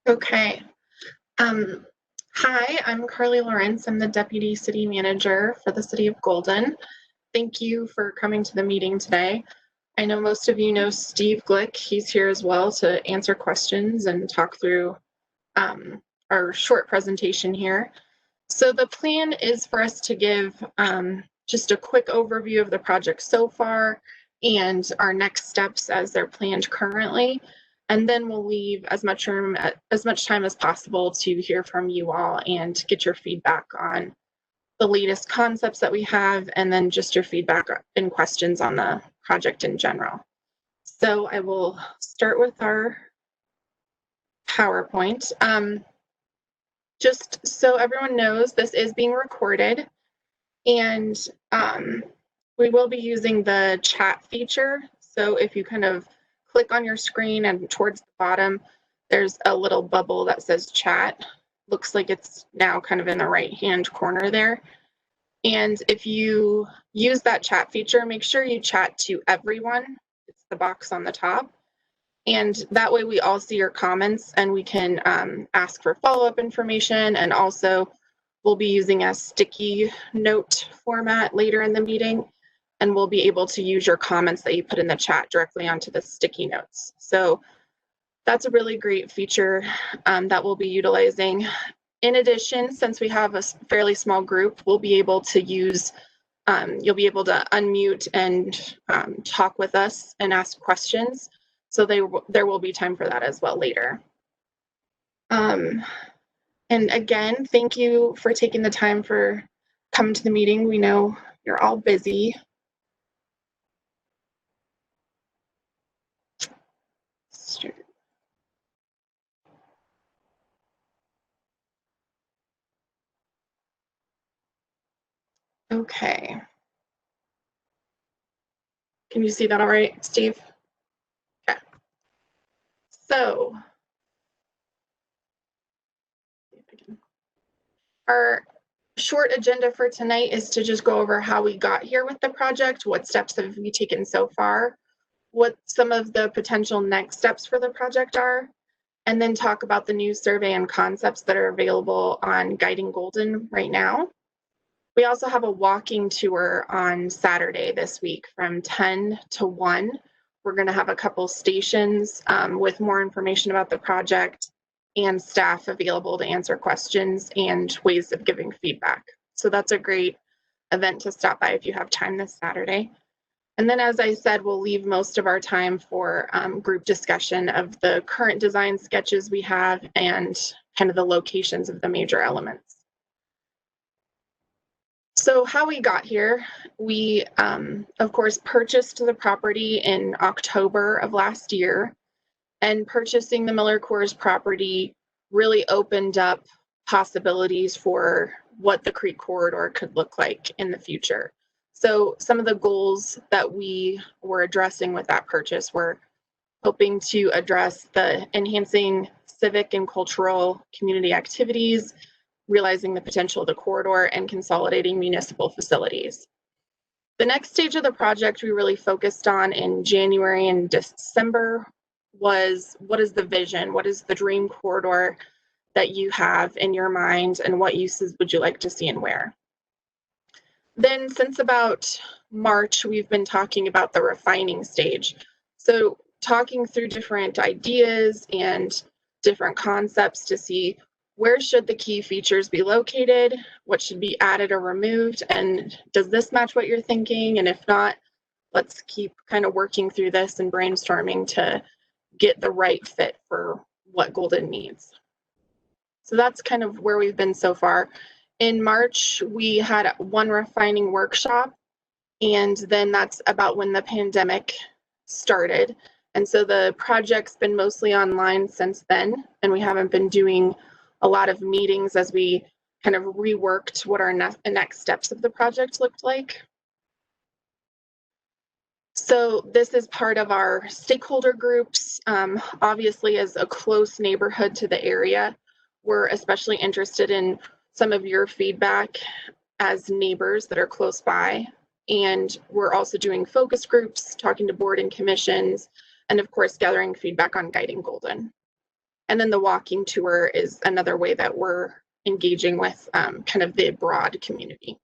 Okay. Um, Hi, I'm Carly Lawrence. I'm the Deputy City Manager for the City of Golden. Thank you for coming to the meeting today. I know most of you know Steve Glick. He's here as well to answer questions and talk through our short presentation here. So the plan is for us to give just a quick overview of the project so far and our next steps as they're planned currently. And then we'll leave as much time as possible to hear from you all and get your feedback on the latest concepts that we have, and then just your feedback and questions on the project in general. So I will start with our PowerPoint. Just so everyone knows, this is being recorded, and we will be using the chat feature. So if you kind of click on your screen and towards the bottom, there's a little bubble that says chat. Looks like it's now kind of in the right-hand corner there. And if you use that chat feature, make sure you chat to everyone. It's the box on the top. And that way we all see your comments and we can ask for follow-up information. And also we'll be using a sticky note format later in the meeting, and we'll be able to use your comments that you put in the chat directly onto the sticky notes. So that's a really great feature that we'll be utilizing. In addition, since we have a fairly small group, we'll be able to use, you'll be able to unmute and talk with us and ask questions. So there will be time for that as well later. And again, thank you for taking the time for coming to the meeting. We know you're all busy. Okay. Can you see that all right, Steve? Okay. So our short agenda for tonight is to just go over how we got here with the project, what steps have we taken so far, what some of the potential next steps for the project are, and then talk about the new survey and concepts that are available on Guiding Golden right now. We also have a walking tour on Saturday this week from 10 to 1. We're going to have a couple stations with more information about the project and staff available to answer questions and ways of giving feedback. So that's a great event to stop by if you have time this Saturday. And then, as I said, we'll leave most of our time for group discussion of the current design sketches we have and kind of the locations of the major elements. So how we got here, we, of course, purchased the property in October of last year, and purchasing the Miller Coors property really opened up possibilities for what the Creek Corridor could look like in the future. So some of the goals that we were addressing with that purchase were hoping to address the enhancing civic and cultural community activities, realizing the potential of the corridor, and consolidating municipal facilities. The next stage of the project we really focused on in January and December was, what is the vision? What is the dream corridor that you have in your mind, and what uses would you like to see and where? Then since about March, we've been talking about the refining stage. So talking through different ideas and different concepts to see where should the key features be located, what should be added or removed, and does this match what you're thinking? And if not, let's keep kind of working through this and brainstorming to get the right fit for what Golden needs. So that's kind of where we've been so far. In March, we had one refining workshop, and then that's about when the pandemic started. And so the project's been mostly online since then, and we haven't been doing a lot of meetings as we kind of reworked what our next steps of the project looked like. So this is part of our stakeholder groups. Obviously, as a close neighborhood to the area, we're especially interested in some of your feedback as neighbors that are close by. And we're also doing focus groups, talking to board and commissions, and of course, gathering feedback on Guiding Golden. And then the walking tour is another way that we're engaging with kind of the broad community.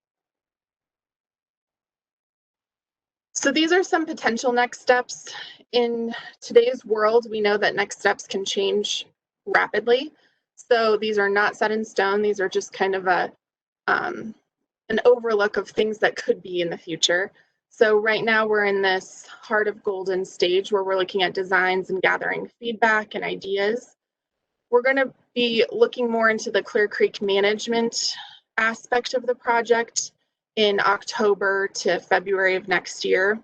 So these are some potential next steps. In today's world, we know that next steps can change rapidly. So these are not set in stone. These are just kind of an overlook of things that could be in the future. So right now we're in this Heart of Golden stage where we're looking at designs and gathering feedback and ideas. We're going to be looking more into the Clear Creek management aspect of the project in October to February of next year.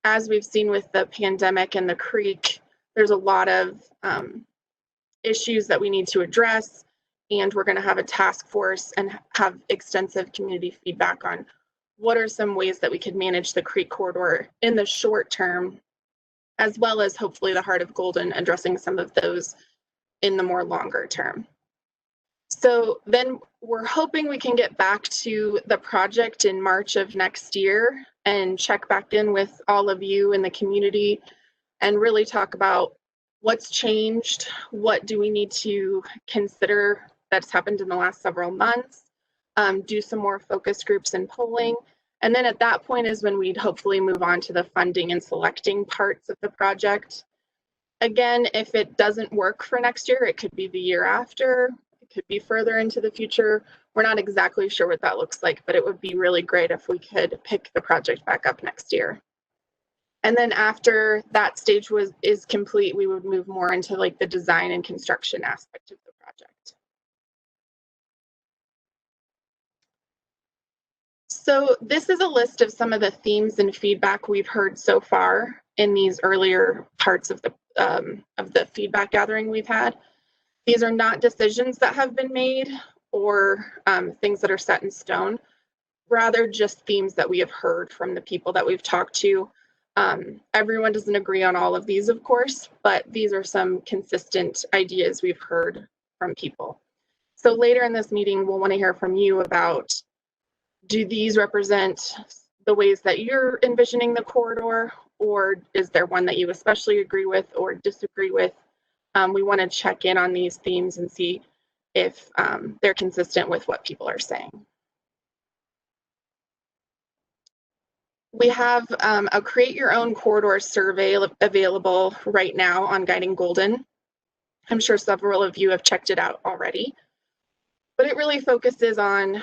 As we've seen with the pandemic and the creek, there's a lot of issues that we need to address, and we're going to have a task force and have extensive community feedback on what are some ways that we could manage the creek corridor in the short term, as well as hopefully the Heart of Golden, addressing some of those in the more longer term. So then we're hoping we can get back to the project in March of next year and check back in with all of you in the community and really talk about what's changed, what do we need to consider that's happened in the last several months, do some more focus groups and polling. And then at that point is when we'd hopefully move on to the funding and selecting parts of the project. Again, if it doesn't work for next year, it could be the year after, it could be further into the future. We're not exactly sure what that looks like, but it would be really great if we could pick the project back up next year. And then after that stage is complete, we would move more into like the design and construction aspect of the project. So this is a list of some of the themes and feedback we've heard so far in these earlier parts of the feedback gathering we've had. These are not decisions that have been made or things that are set in stone, rather just themes that we have heard from the people that we've talked to. Everyone doesn't agree on all of these, of course, but these are some consistent ideas we've heard from people. So later in this meeting, we'll want to hear from you about, do these represent the ways that you're envisioning the corridor, or is there one that you especially agree with or disagree with? We want to check in on these themes and see if they're consistent with what people are saying. We have a Create Your Own Corridor survey available right now on Guiding Golden. I'm sure several of you have checked it out already, but it really focuses on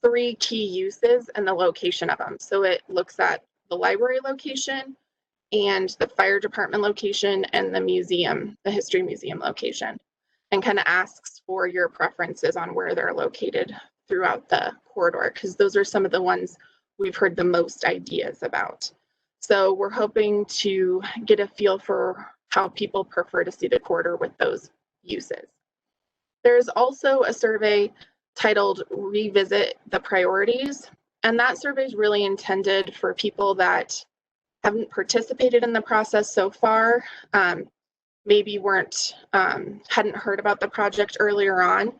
3 key uses and the location of them. So it looks at the library location and the fire department location and the museum, the history museum location, and kind of asks for your preferences on where they're located throughout the corridor, because those are some of the ones we've heard the most ideas about. So we're hoping to get a feel for how people prefer to see the corridor with those uses. There's also a survey titled Revisit the Priorities, and that survey is really intended for people that haven't participated in the process so far, maybe hadn't heard about the project earlier on,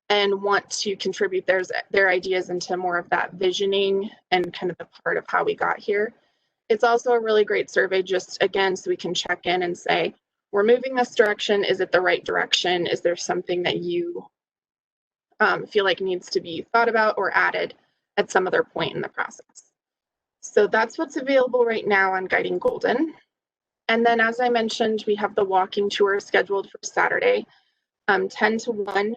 and want to contribute their ideas into more of that visioning and kind of the part of how we got here. It's also a really great survey, just again, so we can check in and say, we're moving this direction. Is it the right direction? Is there something that you feel like needs to be thought about or added at some other point in the process? So that's what's available right now on Guiding Golden. And then, as I mentioned, we have the walking tour scheduled for Saturday, 10 to 1.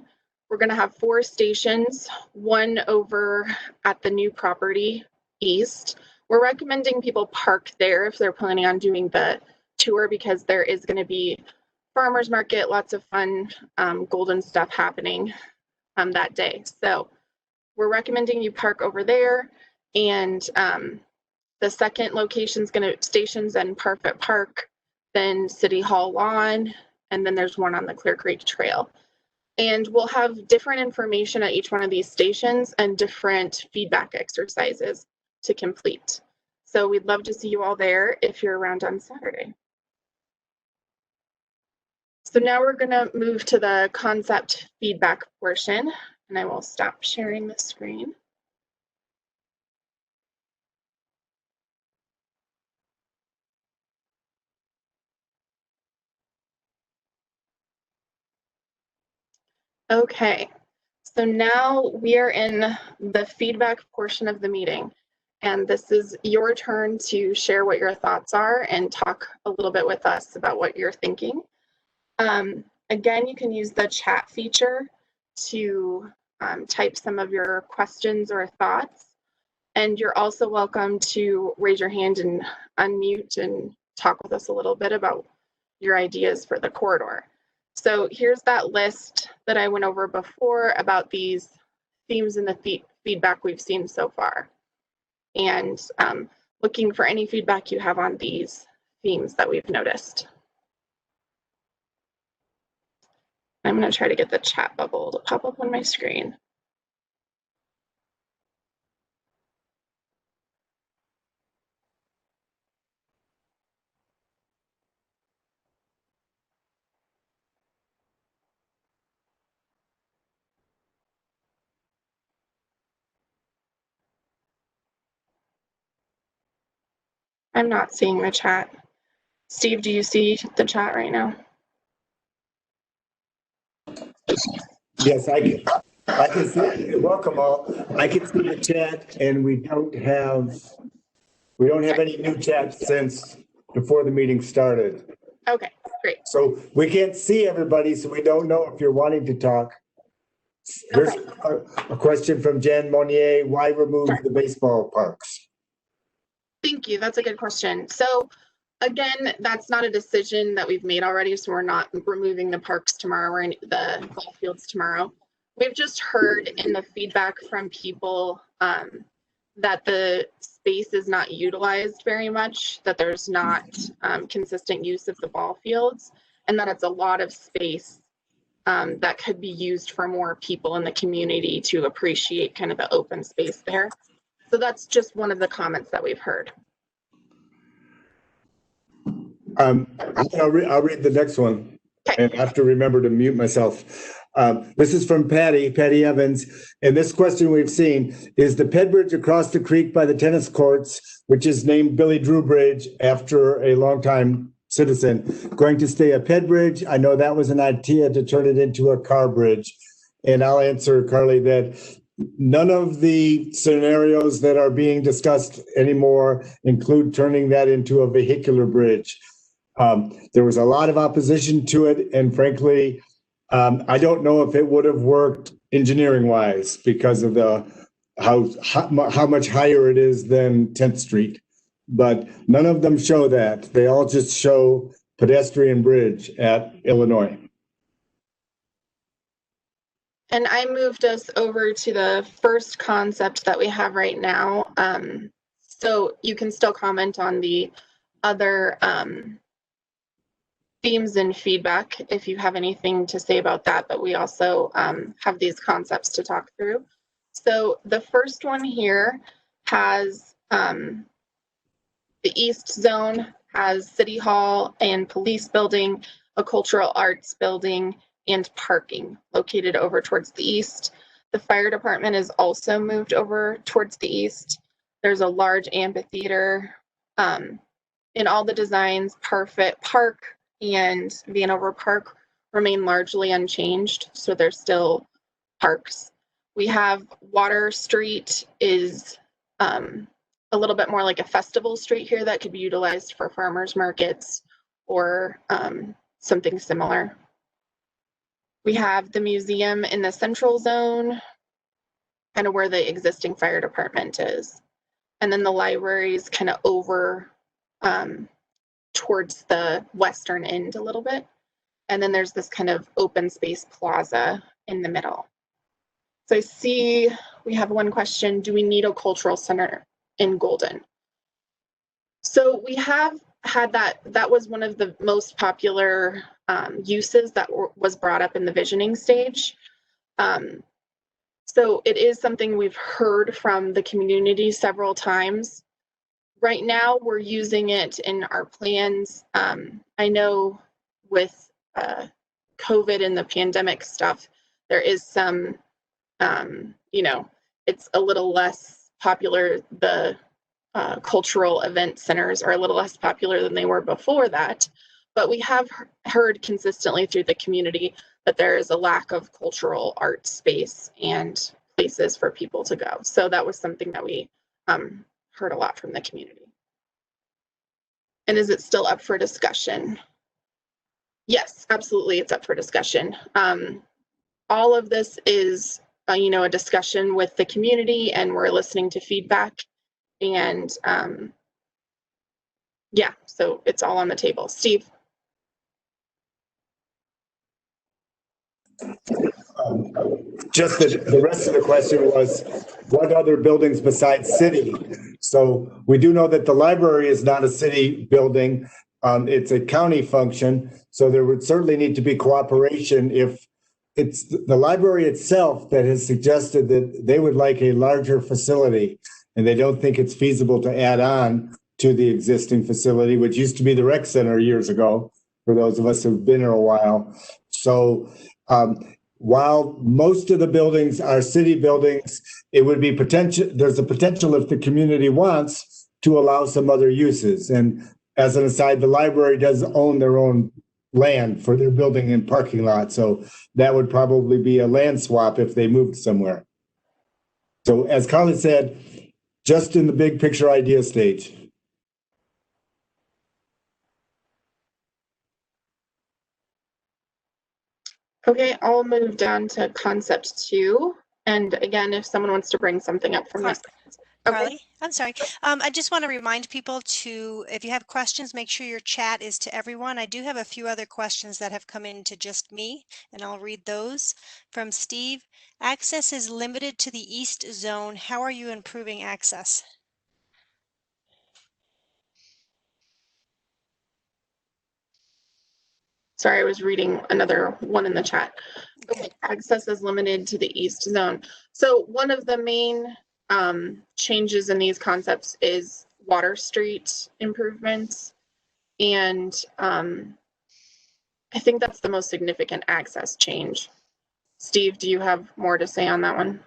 We're going to have 4 stations, one over at the new property east. We're recommending people park there if they're planning on doing the tour, because there is going to be farmers market, lots of fun golden stuff happening that day. So we're recommending you park over there. And the second location is going to stations and Parfit Park, then City Hall lawn, and then there's one on the Clear Creek Trail. And we'll have different information at each one of these stations and different feedback exercises to complete. So we'd love to see you all there if you're around on Saturday. So now we're going to move to the concept feedback portion, and I will stop sharing the screen. Okay, so now we are in the feedback portion of the meeting. And this is your turn to share what your thoughts are and talk a little bit with us about what you're thinking. Again, you can use the chat feature to type some of your questions or thoughts. And you're also welcome to raise your hand and unmute and talk with us a little bit about your ideas for the corridor. So here's that list that I went over before about these themes and the feedback we've seen so far. And looking for any feedback you have on these themes that we've noticed. I'm going to try to get the chat bubble to pop up on my screen. I'm not seeing the chat. Steve, do you see the chat right now? Yes, I can see. Welcome all. I can see the chat, and we don't have any new chats since before the meeting started. Okay, great. So we can't see everybody, so we don't know if you're wanting to talk. Here's a question from Jen Monnier. Why remove the baseball parks? Thank you. That's a good question. So again, that's not a decision that we've made already, so we're not removing the parks tomorrow or the ball fields tomorrow. We've just heard in the feedback from people that the space is not utilized very much, that there's not consistent use of the ball fields, and that it's a lot of space that could be used for more people in the community to appreciate kind of the open space there. So that's just one of the comments that we've heard. I'll read the next one. Okay. And I have to remember to mute myself. This is from Patty Evans. And this question we've seen is the Ped Bridge across the creek by the tennis courts, which is named Billy Drew Bridge after a longtime citizen, going to stay a Ped Bridge? I know that was an idea to turn it into a car bridge. And I'll answer, Carly, that none of the scenarios that are being discussed anymore include turning that into a vehicular bridge. There was a lot of opposition to it, and frankly, I don't know if it would have worked engineering-wise because of how much higher it is than 10th Street. But none of them show that. They all just show pedestrian bridge at Illinois. And I moved us over to the first concept that we have right now. So you can still comment on the other themes and feedback if you have anything to say about that, but we also have these concepts to talk through. So the first one here has the East Zone has City Hall and Police Building, a Cultural Arts Building, and parking located over towards the east. The fire department is also moved over towards the east. There's a large amphitheater. In all the designs, Parfit Park and Vanover Park remain largely unchanged, so they're still parks. We have Water Street is a little bit more like a festival street here that could be utilized for farmers markets or something similar. We have the museum in the central zone, kind of where the existing fire department is. And then the library is kind of over towards the western end a little bit. And then there's this kind of open space plaza in the middle. So I see we have one question, do we need a cultural center in Golden? So we have had that was one of the most popular uses that was brought up in the visioning stage. So it is something we've heard from the community several times. Right now, we're using it in our plans. I know with COVID and the pandemic stuff, there is some, it's a little less popular. The cultural event centers are a little less popular than they were before that. But we have heard consistently through the community that there is a lack of cultural art space and places for people to go. So that was something that we heard a lot from the community. And is it still up for discussion? Yes, absolutely, it's up for discussion. All of this is, a discussion with the community, and we're listening to feedback. And yeah, so it's all on the table. Steve? Just the rest of the question was, what other buildings besides city? So we do know that the library is not a city building. It's a county function. So there would certainly need to be cooperation if it's the library itself that has suggested that they would like a larger facility, and they don't think it's feasible to add on to the existing facility, which used to be the rec center years ago, for those of us who've been here a while. So while most of the buildings are city buildings, it would be there's a potential, if the community wants, to allow some other uses. And as an aside, the library does own their own land for their building and parking lot. So that would probably be a land swap if they moved somewhere. So as Carly said, just in the big picture idea stage. Okay, I'll move down to concept 2. And again, if someone wants to bring something up from this. Carly, Okay. I'm sorry. I just want to remind people to, if you have questions, make sure your chat is to everyone. I do have a few other questions that have come in to just me, and I'll read those. From Steve, access is limited to the east zone. How are you improving access? Sorry, I was reading another one in the chat. Okay, access is limited to the east zone. So one of the main changes in these concepts is Water Street improvements. And I think that's the most significant access change. Steve, do you have more to say on that one?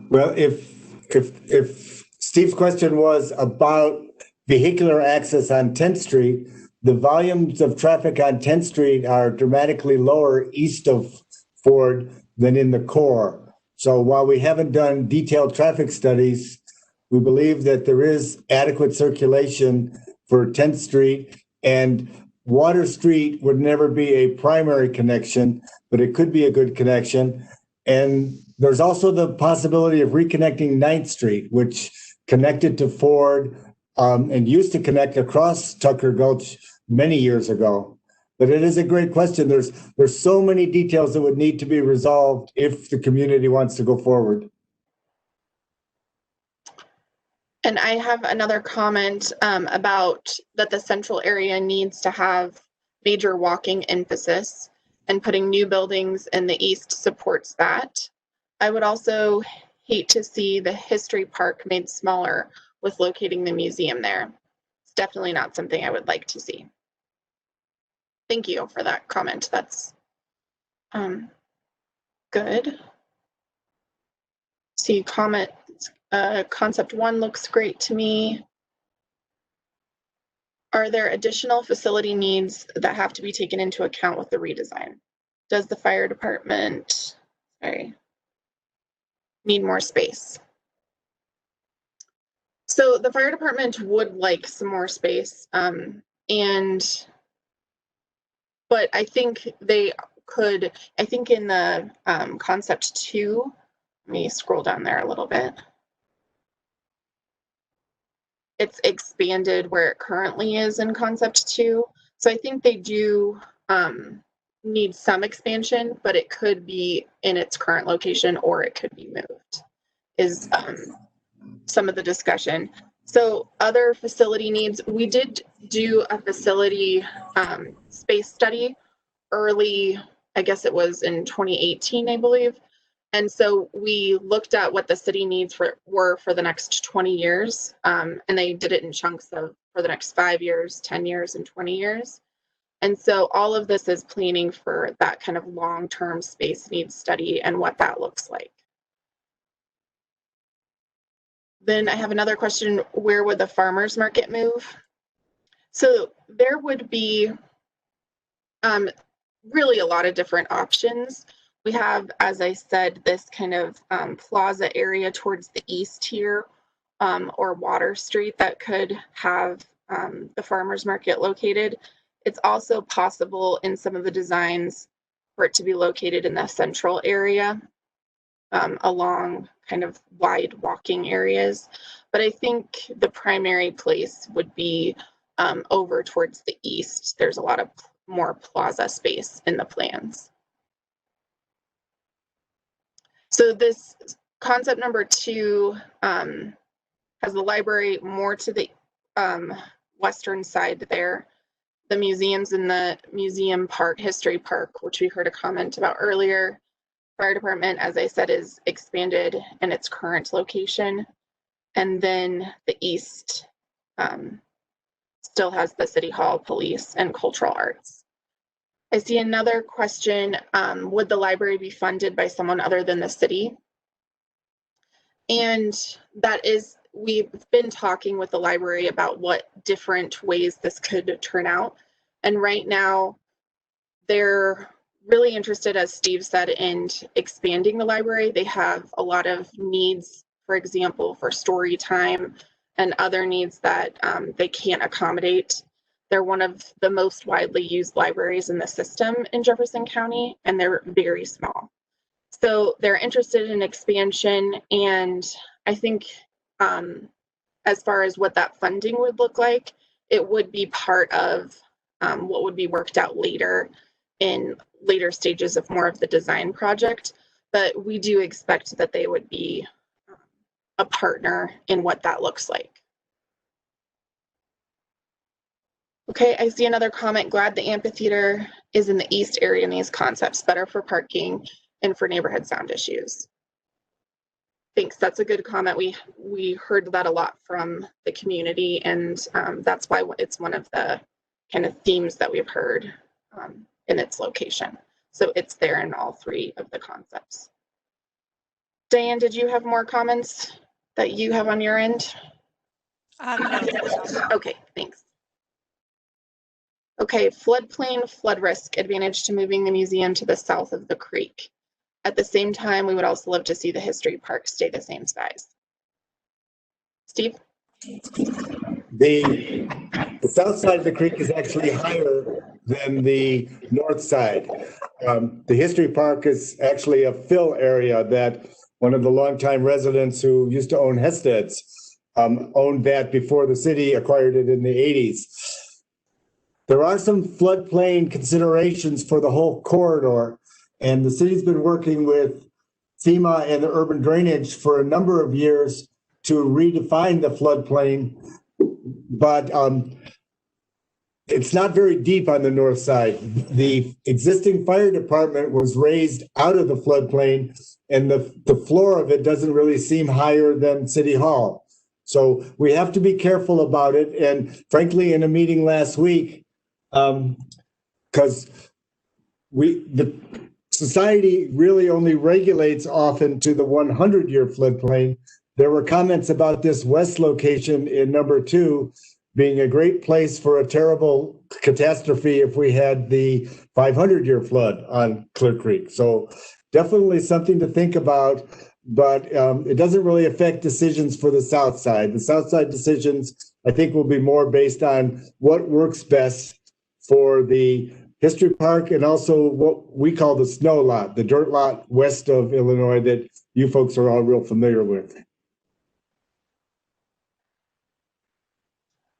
Well, if Steve's question was about vehicular access on 10th Street, the volumes of traffic on 10th Street are dramatically lower east of Ford than in the core. So while we haven't done detailed traffic studies, we believe that there is adequate circulation for 10th Street, and Water Street would never be a primary connection, but it could be a good connection. And there's also the possibility of reconnecting 9th Street, which connected to Ford and used to connect across Tucker Gulch many years ago. But it is a great question. There's so many details that would need to be resolved if the community wants to go forward. And I have another comment about that the central area needs to have major walking emphasis, and putting new buildings in the east supports that. I would also hate to see the history park made smaller with locating the museum there. It's definitely not something I would like to see. Thank you for that comment. That's good. See, concept 1 looks great to me. Are there additional facility needs that have to be taken into account with the redesign? Does the fire department, need more space? So the fire department would like some more space, but I think they could, I think in the concept 2, let me scroll down there a little bit. It's expanded where it currently is in concept 2. So I think they do need some expansion, but it could be in its current location or it could be moved, is some of the discussion. So other facility needs, we did do a facility space study early, I guess it was in 2018, I believe. And so we looked at what the city needs were for the next 20 years. And they did it in chunks of for the next 5 years, 10 years, and 20 years. And so all of this is planning for that kind of long-term space needs study and what that looks like. Then I have another question, where would the farmers market move? So there would be, really a lot of different options. We have, as I said, this kind of plaza area towards the east here, or Water Street, that could have the farmers market located. It's also possible in some of the designs for it to be located in the central area, along kind of wide walking areas. But I think the primary place would be over towards the east. There's a lot of more plaza space in the plans. So this concept number 2 has the library more to the western side there. The museums in the museum park, history park, which we heard a comment about earlier. Fire department, as I said, is expanded in its current location. And then the east still has the city hall, police, and cultural arts. I see another question. Would the library be funded by someone other than the city? And that is, we've been talking with the library about what different ways this could turn out. And right now, they're really interested, as Steve said, in expanding the library. They have a lot of needs, for example, for story time and other needs that they can't accommodate. They're one of the most widely used libraries in the system in Jefferson County, and they're very small. So they're interested in expansion, and I think as far as what that funding would look like, it would be part of what would be worked out later in later stages of more of the design project. But we do expect that they would be a partner in what that looks like. Okay, I see another comment. Glad the amphitheater is in the east area in these concepts, better for parking and for neighborhood sound issues. Thanks, that's a good comment. We heard that a lot from the community, and that's why it's one of the kind of themes that we've heard in its location. So it's there in all 3 of the concepts. Diane, did you have more comments that you have on your end? No. Okay, thanks. Okay, floodplain, flood risk, advantage to moving the museum to the south of the creek. At the same time, we would also love to see the history park stay the same size. Steve? The south side of the creek is actually higher than the north side. The history park is actually a fill area that one of the longtime residents who used to own Hested's owned that before the city acquired it in the 80s. There are some floodplain considerations for the whole corridor, and the city's been working with FEMA and the urban drainage for a number of years to redefine the floodplain, but it's not very deep on the north side. The existing fire department was raised out of the floodplain, and the floor of it doesn't really seem higher than City Hall. So we have to be careful about it. And frankly, in a meeting last week, because the society really only regulates often to the 100-year floodplain, there were comments about this west location in number 2 being a great place for a terrible catastrophe if we had the 500-year flood on Clear Creek. So definitely something to think about, but it doesn't really affect decisions for the south side. The south side decisions, I think, will be more based on what works best for the history park and also what we call the snow lot, the dirt lot west of Illinois that you folks are all real familiar with.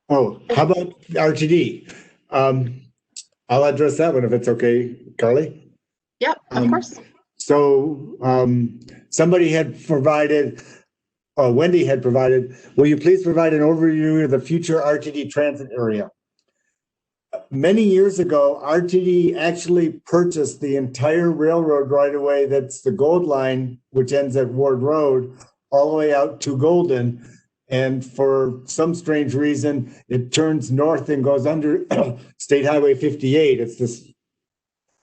Oh, how about RTD? I'll address that one if it's okay, Carly. Yep, of course. So somebody had provided, Wendy had provided, will you please provide an overview of the future RTD transit area? Many years ago, RTD actually purchased the entire railroad right-of-way that's the Gold Line, which ends at Ward Road, all the way out to Golden. And for some strange reason, it turns north and goes under State Highway 58. It's this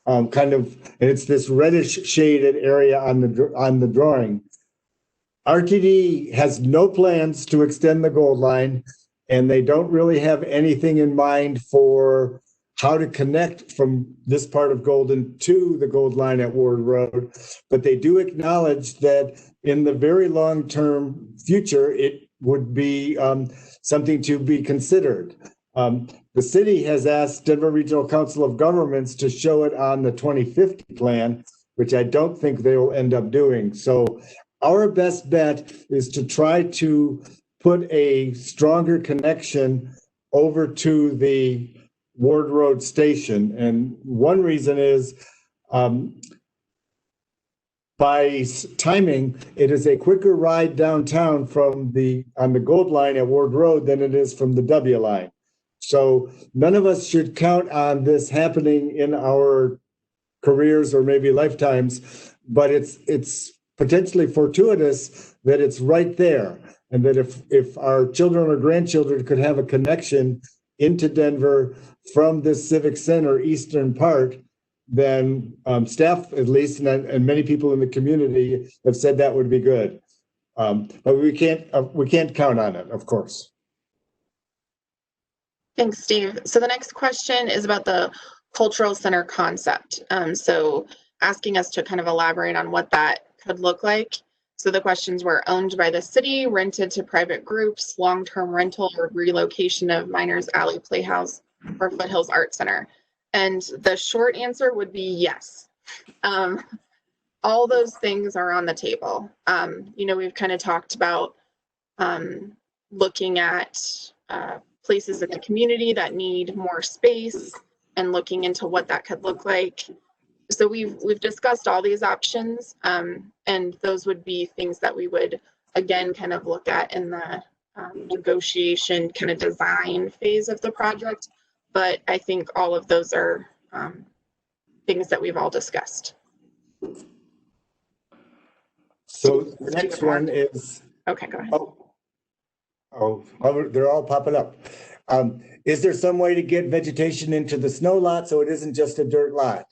it's this reddish shaded area on the drawing. RTD has no plans to extend the Gold Line, and they don't really have anything in mind for how to connect from this part of Golden to the Gold Line at Ward Road. But they do acknowledge that in the very long-term future, it would be something to be considered. The city has asked Denver Regional Council of Governments to show it on the 2050 plan, which I don't think they will end up doing. So our best bet is to try to put a stronger connection over to the Ward Road station. And one reason is by timing, it is a quicker ride downtown on the Gold Line at Ward Road than it is from the W line. So none of us should count on this happening in our careers or maybe lifetimes, but it's potentially fortuitous that it's right there. And that if our children or grandchildren could have a connection into Denver from this civic center eastern part, then staff, at least, and many people in the community have said that would be good. But we can't count on it, of course. Thanks, Steve. So the next question is about the cultural center concept. So asking us to kind of elaborate on what that could look like. So the questions were owned by the city, rented to private groups, long-term rental or relocation of Miners Alley Playhouse or Foothills Art Center. And the short answer would be yes. All those things are on the table. We've kind of talked about looking at places in the community that need more space and looking into what that could look like. So we've discussed all these options, and those would be things that we would, again, kind of look at in the negotiation kind of design phase of the project. But I think all of those are things that we've all discussed. So the next one is... Okay, go ahead. Oh, they're all popping up. Is there some way to get vegetation into the snow lot so it isn't just a dirt lot?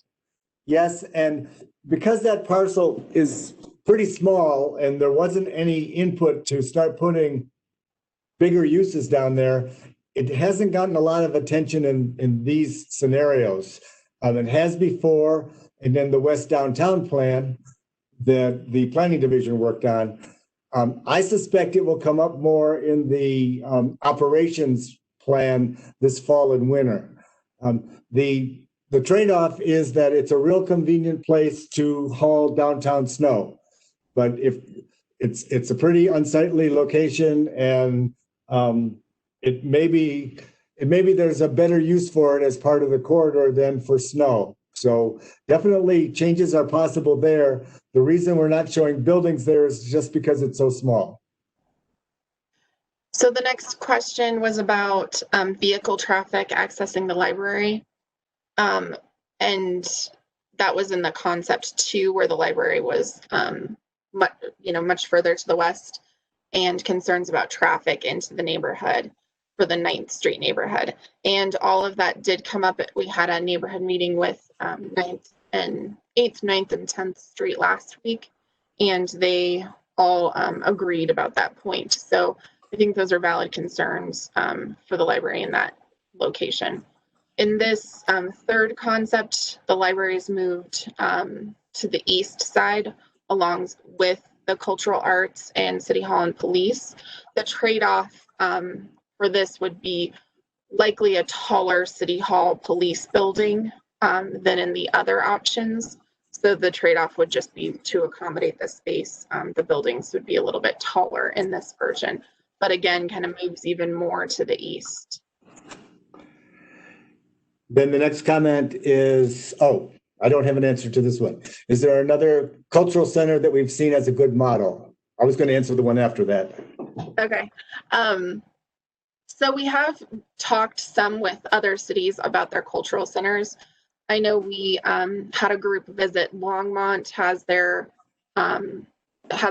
Yes, and because that parcel is pretty small and there wasn't any input to start putting bigger uses down there, it hasn't gotten a lot of attention in these scenarios. It has before, and then the West Downtown plan that the planning division worked on. I suspect it will come up more in the operations plan this fall and winter. The trade-off is that it's a real convenient place to haul downtown snow, but if it's a pretty unsightly location, and it maybe there's a better use for it as part of the corridor than for snow. So definitely changes are possible there. The reason we're not showing buildings there is just because it's so small. So the next question was about vehicle traffic accessing the library. And that was in the concept 2, where the library was, much further to the west, and concerns about traffic into the neighborhood for the 9th Street neighborhood. And all of that did come up. We had a neighborhood meeting with 9th and 8th, 9th, and 10th Street last week, and they all agreed about that point. So I think those are valid concerns for the library in that location. In this third concept, the library is moved to the east side along with the cultural arts and city hall and police. The trade-off for this would be likely a taller city hall police building than in the other options. So the trade-off would just be to accommodate the space. The buildings would be a little bit taller in this version, but again, kind of moves even more to the east. Then the next comment is, I don't have an answer to this one. Is there another cultural center that we've seen as a good model? I was going to answer the one after that. Okay. So we have talked some with other cities about their cultural centers. I know we had a group visit Longmont, has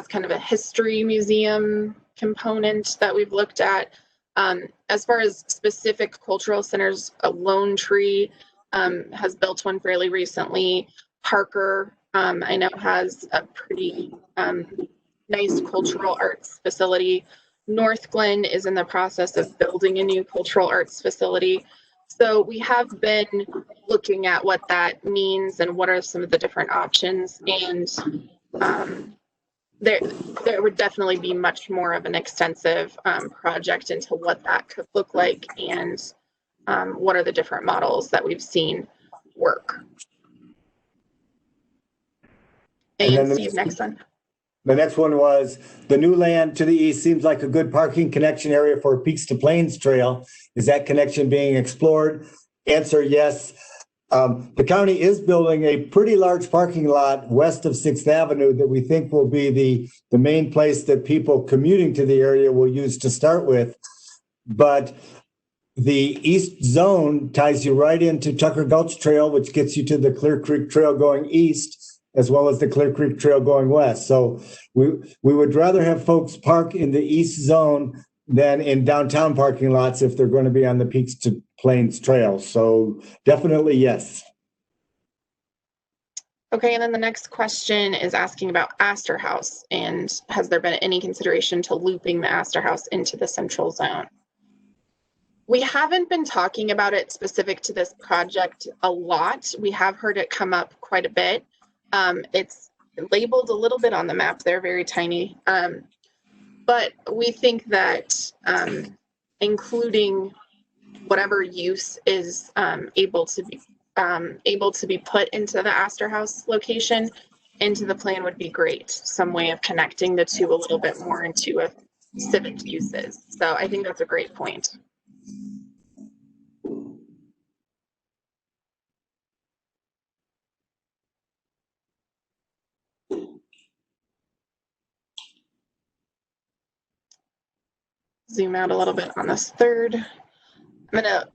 kind of a history museum component that we've looked at. As far as specific cultural centers, Lone Tree has built one fairly recently. Parker, I know, has a pretty nice cultural arts facility. North Glen is in the process of building a new cultural arts facility. So we have been looking at what that means and what are some of the different options. And there would definitely be much more of an extensive project into what that could look like and what are the different models that we've seen work. And Steve, next one. The next one was, the new land to the east seems like a good parking connection area for Peaks to Plains Trail. Is that connection being explored? Answer, yes. The county is building a pretty large parking lot west of 6th Avenue that we think will be the main place that people commuting to the area will use to start with. But the east zone ties you right into Tucker Gulch Trail, which gets you to the Clear Creek Trail going east, as well as the Clear Creek Trail going west. So we would rather have folks park in the east zone than in downtown parking lots if they're going to be on the Peaks to Plains Trail. So definitely yes. Okay, and then the next question is asking about Astor House, and has there been any consideration to looping the Astor House into the central zone? We haven't been talking about it specific to this project a lot. We have heard it come up quite a bit. It's labeled a little bit on the map. They're very tiny. But we think that including whatever use is able to be put into the Astor House location into the plan would be great. Some way of connecting the two a little bit more into a civic uses. So I think that's a great point. Zoom out a little bit on this third. I'm gonna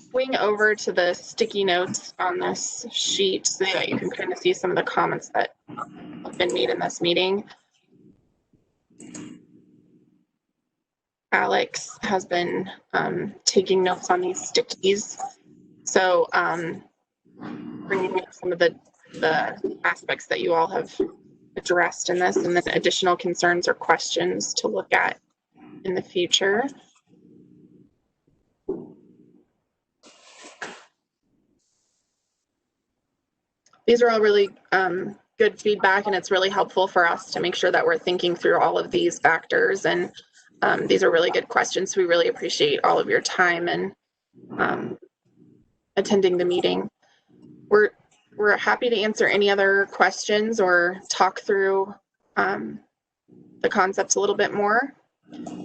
swing over to the sticky notes on this sheet so that you can kind of see some of the comments that have been made in this meeting. Alex has been taking notes on these stickies. So bringing up some of the aspects that you all have addressed in this, and then additional concerns or questions to look at in the future. These are all really good feedback, and it's really helpful for us to make sure that we're thinking through all of these factors. And these are really good questions. We really appreciate all of your time and attending the meeting. We're happy to answer any other questions or talk through the concepts a little bit more.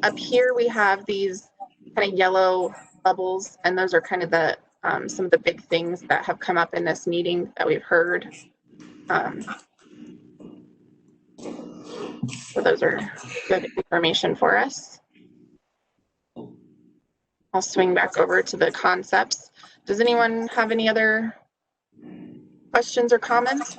Up here we have these kind of yellow bubbles, and those are kind of the some of the big things that have come up in this meeting that we've heard. So those are good information for us. I'll swing back over to the concepts. Does anyone have any other questions or comments?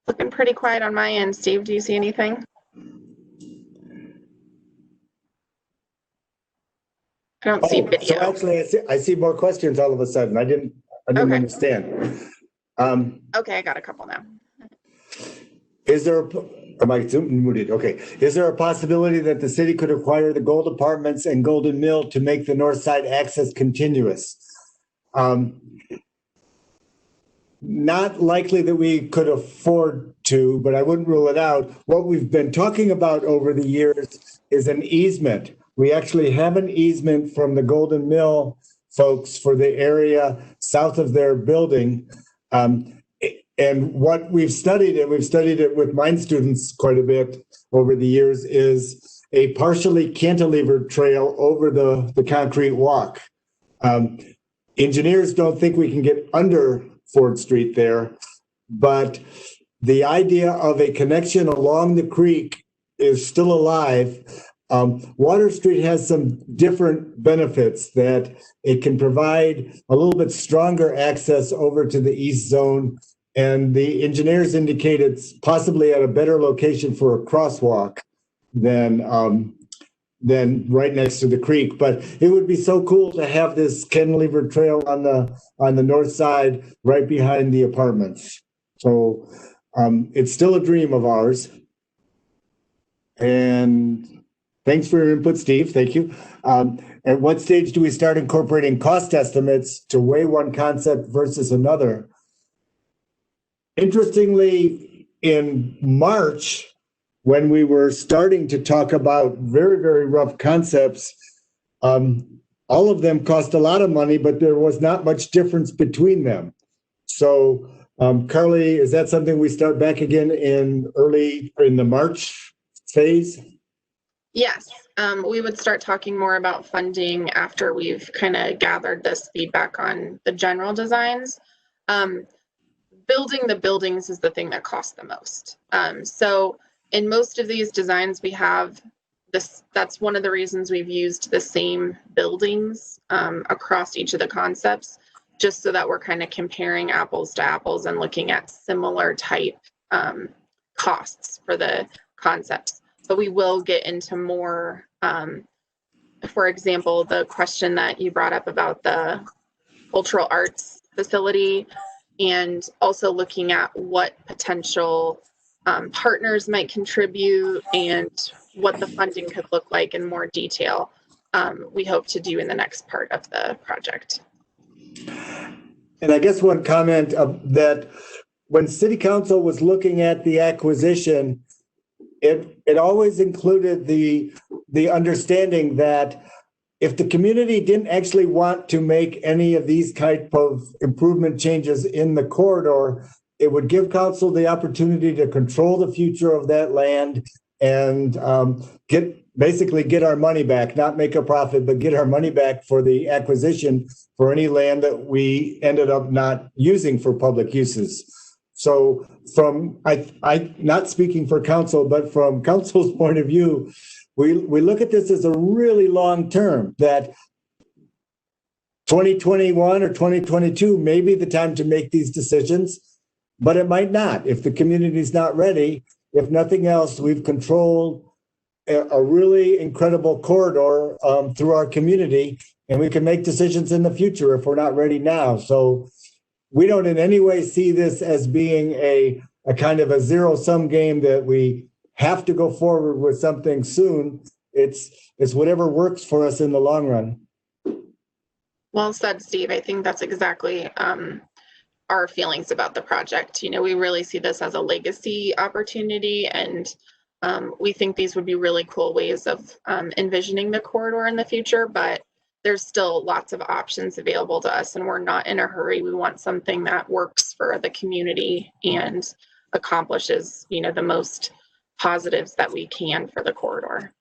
Looking pretty quiet on my end. Steve, do you see anything? I don't see video. So actually, I see more questions all of a sudden. I didn't Okay. understand. Okay, I got a couple now. Is there, am I muted? Okay. Is there a possibility that the city could acquire the Gold Apartments and Golden Mill to make the north side access continuous? Not likely that we could afford to, but I wouldn't rule it out. What we've been talking about over the years is an easement. We actually have an easement from the Golden Mill folks for the area south of their building. And what we've studied, and we've studied it with mine students quite a bit over the years, is a partially cantilevered trail over the concrete walk. Engineers don't think we can get under Ford Street there, but the idea of a connection along the creek is still alive. Water Street has some different benefits, that it can provide a little bit stronger access over to the east zone, and the engineers indicate it's possibly at a better location for a crosswalk than than right next to the creek. But it would be so cool to have this cantilever trail on the north side, right behind the apartments. So it's still a dream of ours. And thanks for your input, Steve. Thank you. At what stage do we start incorporating cost estimates to weigh one concept versus another? Interestingly, in March, when we were starting to talk about very, very rough concepts, all of them cost a lot of money, but there was not much difference between them. So, Carly, is that something we start back again in the March phase? Yes, we would start talking more about funding after we've kind of gathered this feedback on the general designs. Building the buildings is the thing that costs the most. So in most of these designs, we have this, that's one of the reasons we've used the same buildings across each of the concepts, just so that we're kind of comparing apples to apples and looking at similar type costs for the concepts. But we will get into more, for example, the question that you brought up about the cultural arts facility, and also looking at what potential partners might contribute and what the funding could look like in more detail. We hope to do in the next part of the project. And I guess one comment that when City Council was looking at the acquisition, it always included the understanding that if the community didn't actually want to make any of these type of improvement changes in the corridor, it would give council the opportunity to control the future of that land and get our money back, not make a profit, but get our money back for the acquisition for any land that we ended up not using for public uses. So from, I not speaking for council, but from council's point of view, we look at this as a really long term, that 2021 or 2022 may be the time to make these decisions, but it might not. If the community is not ready, if nothing else, we've controlled a really incredible corridor through our community, and we can make decisions in the future if we're not ready now. So we don't in any way see this as being a kind of a zero-sum game that we have to go forward with something soon. It's whatever works for us in the long run. Well said, Steve. I think that's exactly our feelings about the project. You know, we really see this as a legacy opportunity, and we think these would be really cool ways of envisioning the corridor in the future, but there's still lots of options available to us, and we're not in a hurry. We want something that works for the community and accomplishes, you know, the most positives that we can for the corridor.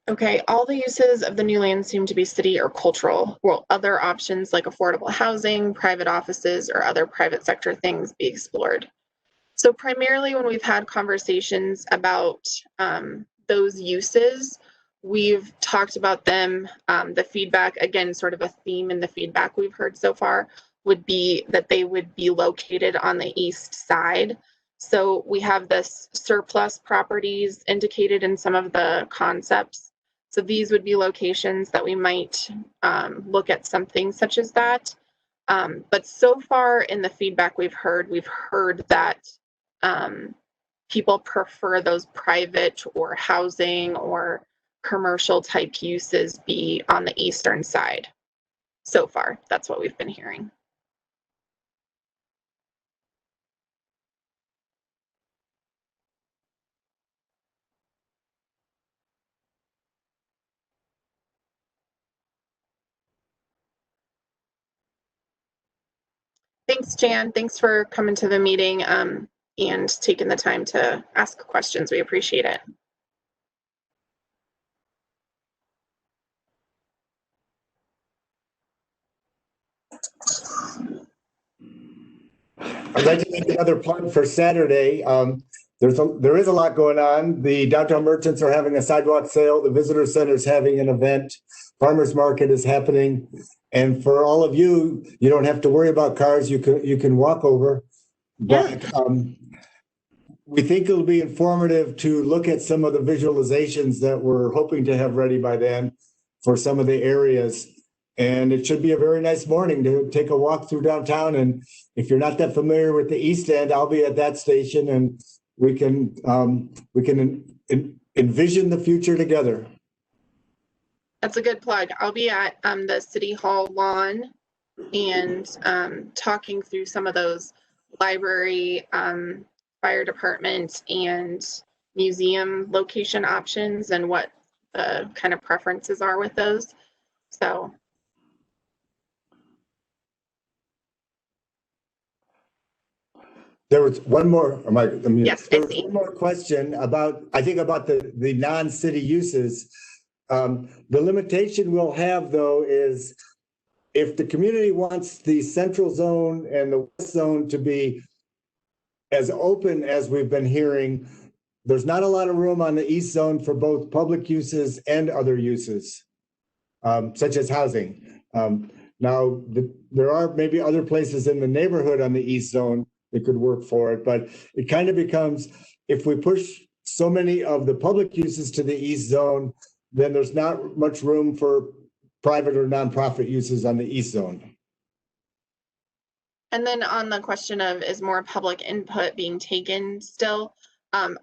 Okay, all the uses of the new land seem to be city or cultural. Will other options like affordable housing, private offices, or other private sector things be explored? So primarily when we've had conversations about those uses, we've talked about them. The feedback, again, sort of a theme in the feedback we've heard so far would be that they would be located on the east side. So we have this surplus properties indicated in some of the concepts. So these would be locations that we might look at something such as that. But so far in the feedback we've heard that people prefer those private or housing or commercial type uses be on the eastern side. So far, that's what we've been hearing. Thanks, Jan. Thanks for coming to the meeting and taking the time to ask questions. We appreciate it. I'd like to make another plug for Saturday. There is a lot going on. The downtown merchants are having a sidewalk sale. The visitor center is having an event. Farmers market is happening. And for all of you, you don't have to worry about cars. You can walk over. But we think it'll be informative to look at some of the visualizations that we're hoping to have ready by then for some of the areas. And it should be a very nice morning to take a walk through downtown. And if you're not that familiar with the East End, I'll be at that station, and we can envision the future together. That's a good plug. I'll be at the City Hall lawn and talking through some of those library, fire department, and museum location options and what the kind of preferences are with those. So. There was one more. Yes, there was one more question about, I think, about the non-city uses. The limitation we'll have, though, is if the community wants the central zone and the west zone to be as open as we've been hearing, there's not a lot of room on the east zone for both public uses and other uses, such as housing. Now, there are maybe other places in the neighborhood on the east zone that could work for it, but it kind of becomes, if we push so many of the public uses to the east zone, then there's not much room for private or nonprofit uses on the east zone. And then on the question of, is more public input being taken still?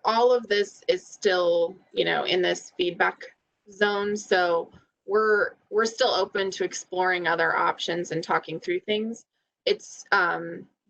All of this is still, in this feedback zone. So we're still open to exploring other options and talking through things. It's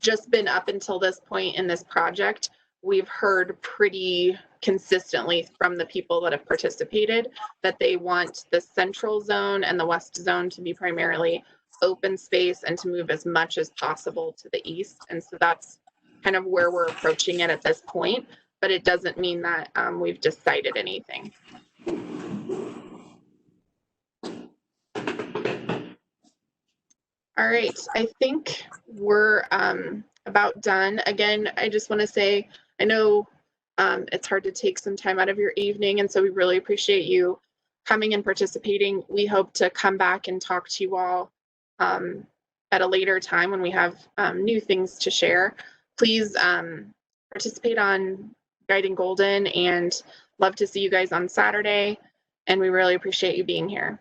just been up until this point in this project, we've heard pretty consistently from the people that have participated that they want the central zone and the west zone to be primarily open space and to move as much as possible to the east. And so that's kind of where we're approaching it at this point, but it doesn't mean that we've decided anything. All right, I think we're about done. Again, I just want to say, I know it's hard to take some time out of your evening, and so we really appreciate you coming and participating. We hope to come back and talk to you all at a later time when we have new things to share. Please participate on Guiding Golden, and love to see you guys on Saturday, and we really appreciate you being here.